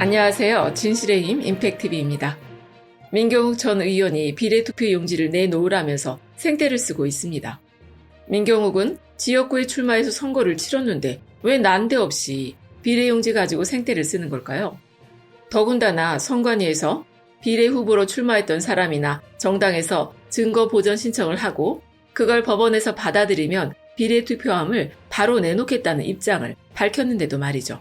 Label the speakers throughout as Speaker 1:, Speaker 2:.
Speaker 1: 안녕하세요. 진실의 힘 임팩TV입니다. 민경욱 전 의원이 비례투표 용지를 내놓으라면서 생떼를 쓰고 있습니다. 민경욱은 지역구에 출마해서 선거를 치렀는데 왜 난데없이 비례용지 가지고 생떼를 쓰는 걸까요? 더군다나 선관위에서 비례 후보로 출마했던 사람이나 정당에서 증거 보전 신청을 하고 그걸 법원에서 받아들이면 비례투표함을 바로 내놓겠다는 입장을 밝혔는데도 말이죠.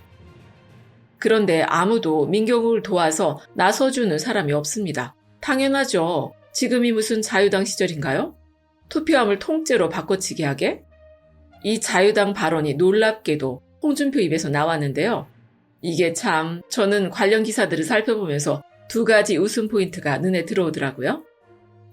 Speaker 1: 그런데 아무도 민경욱을 도와서 나서주는 사람이 없습니다. 당연하죠. 지금이 무슨 자유당 시절인가요? 투표함을 통째로 바꿔치기 하게? 이 자유당 발언이 놀랍게도 홍준표 입에서 나왔는데요. 이게 참 저는 관련 기사들을 살펴보면서 두 가지 웃음 포인트가 눈에 들어오더라고요.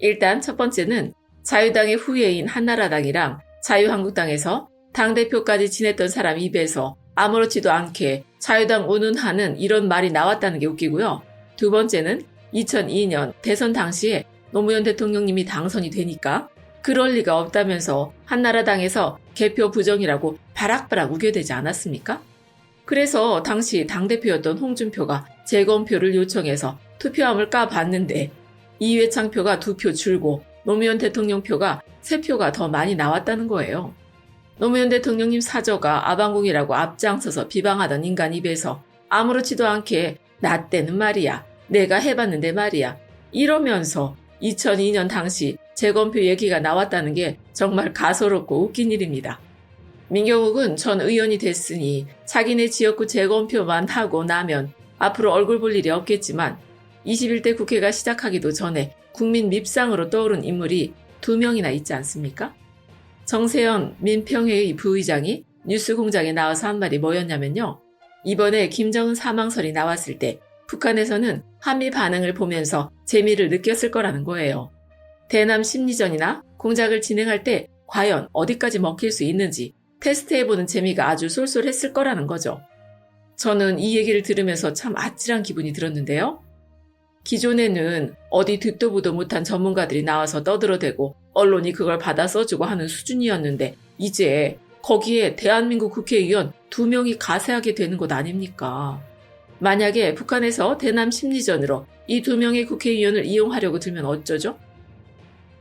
Speaker 1: 일단 첫 번째는 자유당의 후예인 한나라당이랑 자유한국당에서 당대표까지 지냈던 사람 입에서 아무렇지도 않게 자유당 운운하는 이런 말이 나왔다는 게 웃기고요. 두 번째는 2002년 대선 당시에 노무현 대통령님이 당선이 되니까 그럴 리가 없다면서 한나라당에서 개표 부정이라고 바락바락 우겨대지 않았습니까? 그래서 당시 당대표였던 홍준표가 재검표를 요청해서 투표함을 까봤는데 이회창 표가 2표 줄고 노무현 대통령 표가 3표가 더 많이 나왔다는 거예요. 노무현 대통령님 사저가 아방궁이라고 앞장서서 비방하던 인간 입에서 아무렇지도 않게 나 때는 말이야, 내가 해봤는데 말이야 이러면서 2002년 당시 재검표 얘기가 나왔다는 게 정말 가소롭고 웃긴 일입니다. 민경욱은 전 의원이 됐으니 자기네 지역구 재검표만 하고 나면 앞으로 얼굴 볼 일이 없겠지만 21대 국회가 시작하기도 전에 국민 밉상으로 떠오른 인물이 2명이나 있지 않습니까? 정세현 민평회의 부의장이 뉴스공장에 나와서 한 말이 뭐였냐면요. 이번에 김정은 사망설이 나왔을 때 북한에서는 한미 반응을 보면서 재미를 느꼈을 거라는 거예요. 대남 심리전이나 공작을 진행할 때 과연 어디까지 먹힐 수 있는지 테스트해보는 재미가 아주 쏠쏠했을 거라는 거죠. 저는 이 얘기를 들으면서 참 아찔한 기분이 들었는데요. 기존에는 어디 듣도 보도 못한 전문가들이 나와서 떠들어대고 언론이 그걸 받아 써주고 하는 수준이었는데 이제 거기에 대한민국 국회의원 2명이 가세하게 되는 것 아닙니까? 만약에 북한에서 대남 심리전으로 이 2명의 국회의원을 이용하려고 들면 어쩌죠?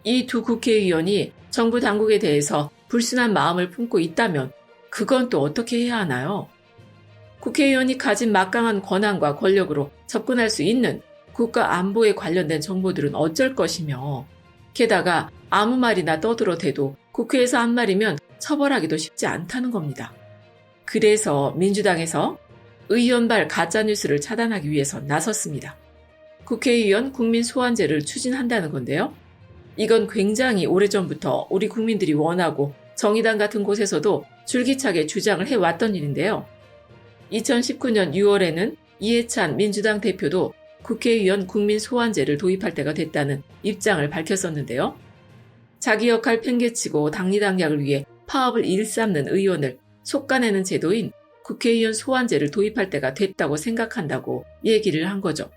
Speaker 1: 이 2 국회의원이 정부 당국에 대해서 불순한 마음을 품고 있다면 그건 또 어떻게 해야 하나요? 국회의원이 가진 막강한 권한과 권력으로 접근할 수 있는 국가 안보에 관련된 정보들은 어쩔 것이며 게다가 아무 말이나 떠들어대도 국회에서 한 말이면 처벌하기도 쉽지 않다는 겁니다. 그래서 민주당에서 의원발 가짜뉴스를 차단하기 위해서 나섰습니다. 국회의원 국민소환제를 추진한다는 건데요. 이건 굉장히 오래전부터 우리 국민들이 원하고 정의당 같은 곳에서도 줄기차게 주장을 해왔던 일인데요. 2019년 6월에는 이해찬 민주당 대표도 국회의원 국민소환제를 도입할 때가 됐다는 입장을 밝혔었는데요. 자기 역할 팽개치고 당리당략을 위해 파업을 일삼는 의원을 속가내는 제도인 국회의원 소환제를 도입할 때가 됐다고 생각한다고 얘기를 한 거죠.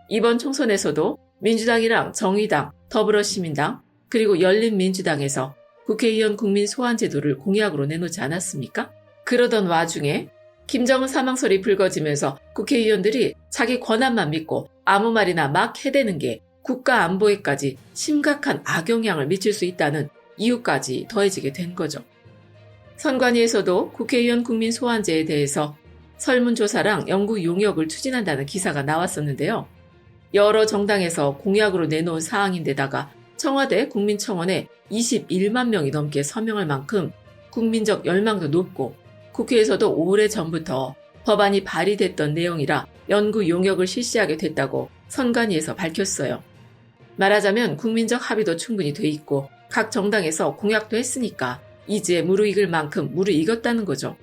Speaker 1: 이번 총선에서도 민주당이랑 정의당, 더불어시민당, 그리고 열린민주당에서 국회의원 국민소환제도를 공약으로 내놓지 않았습니까? 그러던 와중에 김정은 사망설이 불거지면서 국회의원들이 자기 권한만 믿고 아무 말이나 막 해대는 게 국가 안보에까지 심각한 악영향을 미칠 수 있다는 이유까지 더해지게 된 거죠. 선관위에서도 국회의원 국민소환제에 대해서 설문조사랑 연구 용역을 추진한다는 기사가 나왔었는데요. 여러 정당에서 공약으로 내놓은 사항인데다가 청와대 국민청원에 21만 명이 넘게 서명할 만큼 국민적 열망도 높고 국회에서도 오래전부터 법안이 발의됐던 내용이라 연구 용역을 실시하게 됐다고 선관위에서 밝혔어요. 말하자면 국민적 합의도 충분히 돼 있고 각 정당에서 공약도 했으니까 이제 무르익을 만큼 무르익었다는 거죠.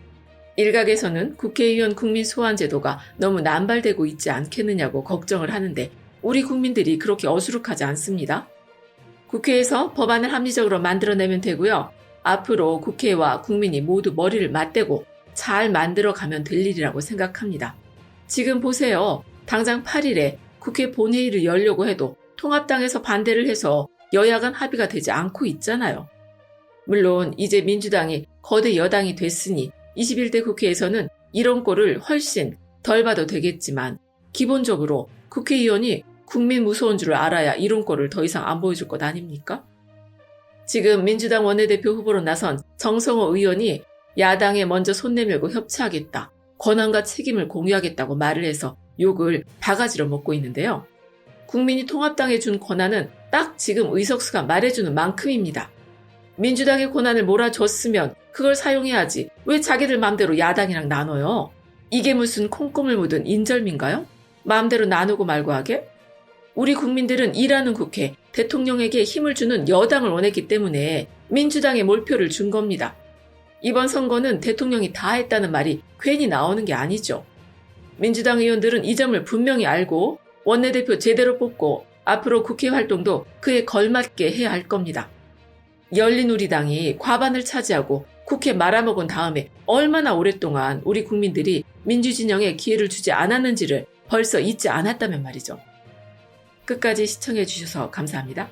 Speaker 1: 일각에서는 국회의원 국민소환제도가 너무 남발되고 있지 않겠느냐고 걱정을 하는데 우리 국민들이 그렇게 어수룩하지 않습니다. 국회에서 법안을 합리적으로 만들어내면 되고요. 앞으로 국회와 국민이 모두 머리를 맞대고 잘 만들어가면 될 일이라고 생각합니다. 지금 보세요. 당장 8일에 국회 본회의를 열려고 해도 통합당에서 반대를 해서 여야 간 합의가 되지 않고 있잖아요. 물론 이제 민주당이 거대 여당이 됐으니 21대 국회에서는 이런 꼴을 훨씬 덜 봐도 되겠지만 기본적으로 국회의원이 국민 무서운 줄 알아야 이런 꼴을 더 이상 안 보여줄 것 아닙니까? 지금 민주당 원내대표 후보로 나선 정성호 의원이 야당에 먼저 손 내밀고 협치하겠다, 권한과 책임을 공유하겠다고 말을 해서 욕을 바가지로 먹고 있는데요. 국민이 통합당에 준 권한은 딱 지금 의석수가 말해주는 만큼입니다. 민주당의 권한을 몰아줬으면 그걸 사용해야지 왜 자기들 맘대로 야당이랑 나눠요? 이게 무슨 콩고물 묻은 인절미인가요? 마음대로 나누고 말고 하게? 우리 국민들은 일하는 국회, 대통령에게 힘을 주는 여당을 원했기 때문에 민주당에 몰표를 준 겁니다. 이번 선거는 대통령이 다 했다는 말이 괜히 나오는 게 아니죠. 민주당 의원들은 이 점을 분명히 알고 원내대표 제대로 뽑고 앞으로 국회 활동도 그에 걸맞게 해야 할 겁니다. 열린우리당이 과반을 차지하고 국회 말아먹은 다음에 얼마나 오랫동안 우리 국민들이 민주진영에 기회를 주지 않았는지를 벌써 잊지 않았다면 말이죠. 끝까지 시청해 주셔서 감사합니다.